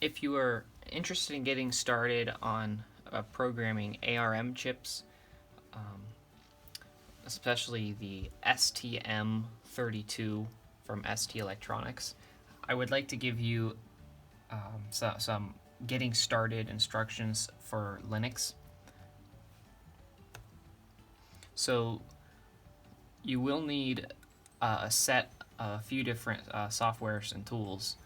If you are interested in getting started on programming ARM chips, um, especially the STM32 from ST Electronics, I would like to give you some getting started instructions for Linux. So you will need a few different softwares and tools.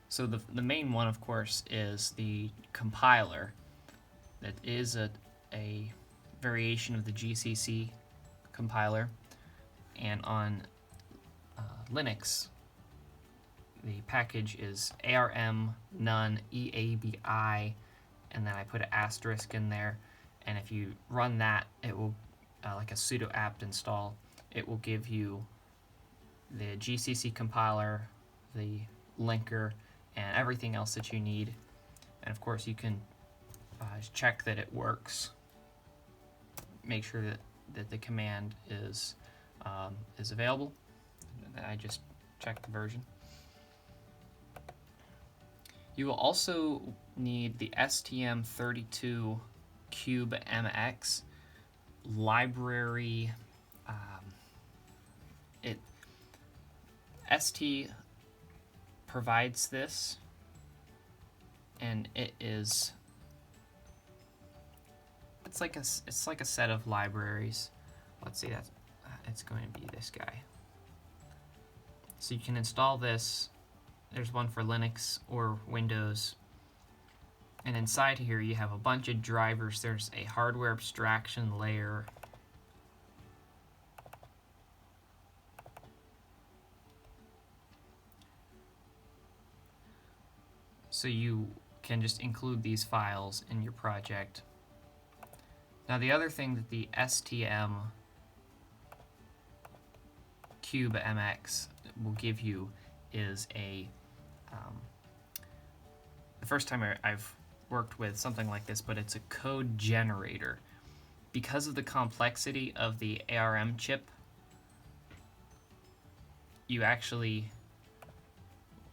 So the main one, of course, is the compiler. That is a variation of the GCC compiler, and on Linux, the package is ARM none EABI, and then I put an asterisk in there, and if you run that, it will, like a sudo apt install, it will give you the GCC compiler, the linker, and everything else that you need. And of course you can check that it works, make sure that the command is available. I just checked the version. You will also need the STM32 Cube MX library. ST provides this, and it's like a set of libraries. Let's see, it's going to be this guy. So you can install this. There's one for Linux or Windows. And inside here you have a bunch of drivers. There's a hardware abstraction layer. So you can just include these files in your project. Now the other thing that the STM Cube MX will give you is the first time I've worked with something like this, but it's a code generator. Because of the complexity of the ARM chip, you actually,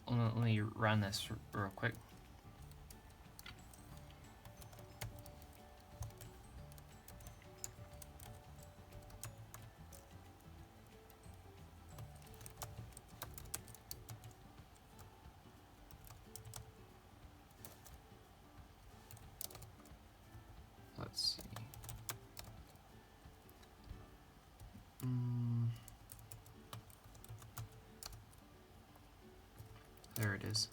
let me run this real quick. Let's see. There it is.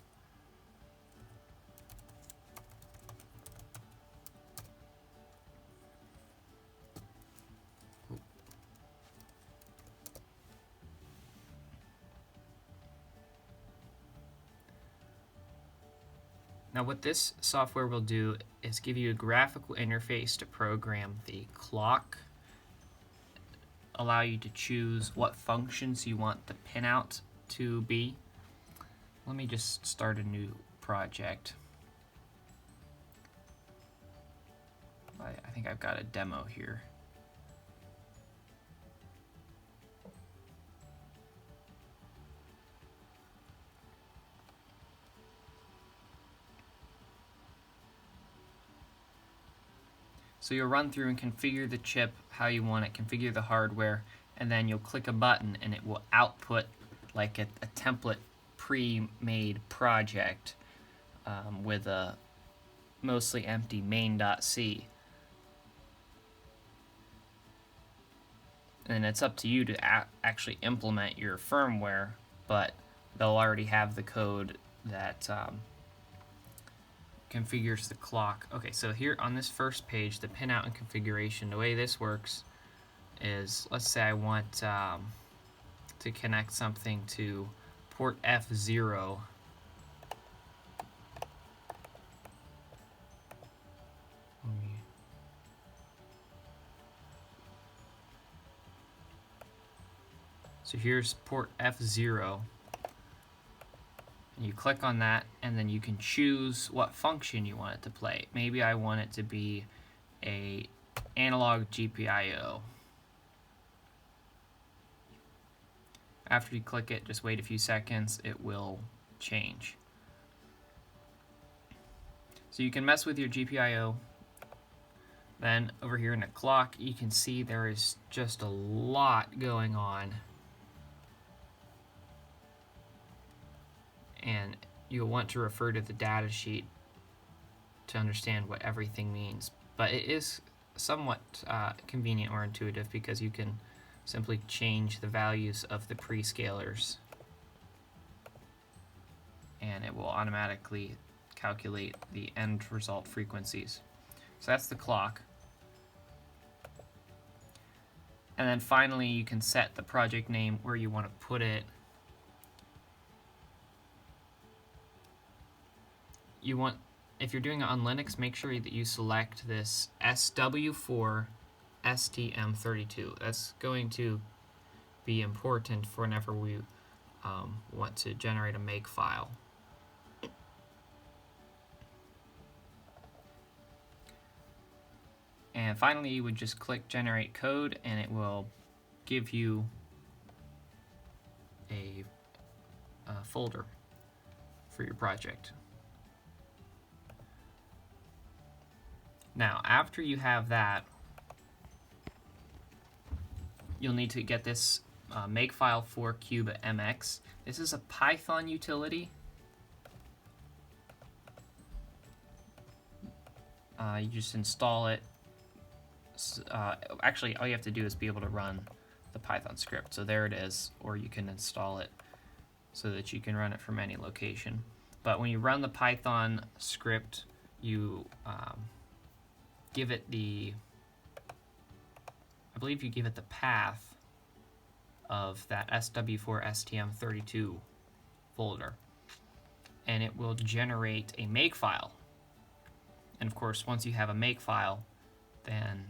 Now what this software will do is give you a graphical interface to program the clock, allow you to choose what functions you want the pinout to be. Let me just start a new project. I think I've got a demo here. So you'll run through and configure the chip how you want it, configure the hardware, and then you'll click a button and it will output like a template pre-made project with a mostly empty main.c. And it's up to you to actually implement your firmware, but they'll already have the code that configures the clock. Okay, so here on this first page, the pinout and configuration, the way this works is, let's say I want to connect something to port F0. So here's port F0. You click on that, and then you can choose what function you want it to play. Maybe I want it to be a analog GPIO. After you click it, just wait a few seconds, it will change. So you can mess with your GPIO. Then over here in the clock, you can see there is just a lot going on. And you'll want to refer to the data sheet to understand what everything means. But it is somewhat convenient or intuitive because you can simply change the values of the prescalers and it will automatically calculate the end result frequencies. So that's the clock. And then finally you can set the project name where you want to put it. If you're doing it on Linux, make sure that you select this SW4 STM32. That's going to be important for whenever we want to generate a make file. And finally, you would just click Generate Code, and it will give you a folder for your project. Now, after you have that, you'll need to get this makefile for cube MX. This is a Python utility. You just install it. Actually, all you have to do is be able to run the Python script. So there it is, or you can install it so that you can run it from any location. But when you run the Python script, you give it I believe you give it the path of that SW4 STM32 folder, and it will generate a makefile. And of course, once you have a makefile, then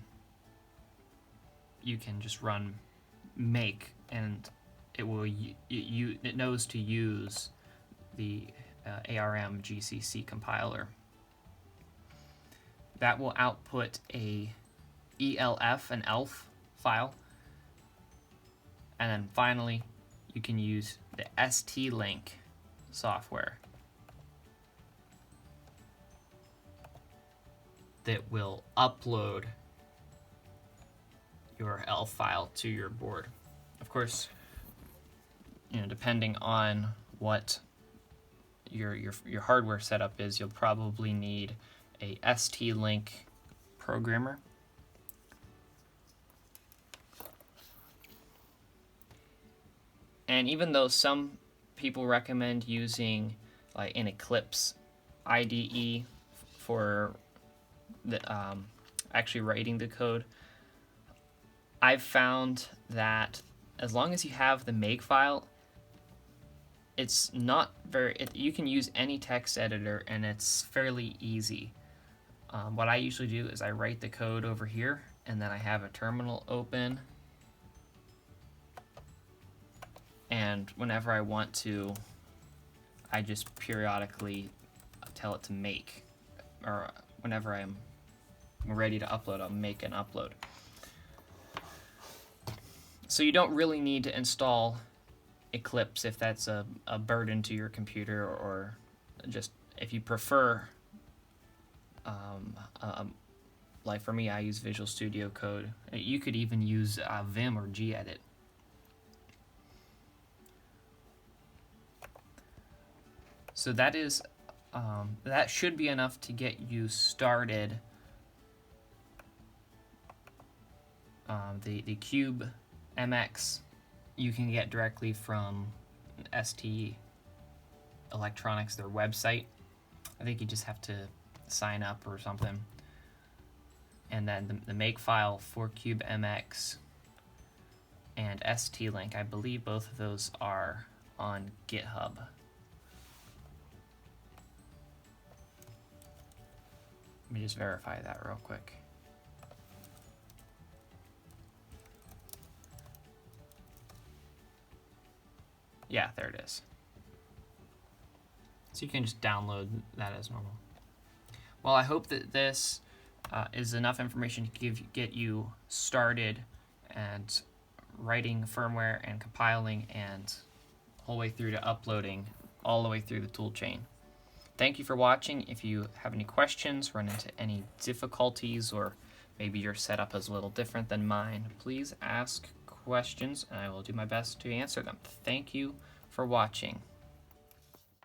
you can just run make, and it will it knows to use the ARM GCC compiler. That will output a ELF, an ELF file, and then finally you can use the ST-Link software that will upload your ELF file to your board. Of course, depending on what your hardware setup is, you'll probably need a ST-Link programmer. And even though some people recommend using like an Eclipse IDE for the actually writing the code, I've found that as long as you have the makefile, it's not you can use any text editor and it's fairly easy. What I usually do is I write the code over here, and then I have a terminal open, and whenever I want to, I just periodically tell it to make, or whenever I'm ready to upload, I'll make an upload. So you don't really need to install Eclipse if that's a burden to your computer, or just if you prefer, like for me, I use Visual Studio Code. You could even use Vim or gedit. So that is that should be enough to get you started. The Cube MX you can get directly from ST Electronics, their website. I think you just have to sign up or something. And then the makefile for Cube MX and ST-Link, I believe both of those are on GitHub. Let me just verify that real quick. Yeah, there it is. So you can just download that as normal. Well, I hope that this is enough information to get you started and writing firmware and compiling and all the way through to uploading all the way through the tool chain. Thank you for watching. If you have any questions, run into any difficulties, or maybe your setup is a little different than mine, please ask questions and I will do my best to answer them. Thank you for watching.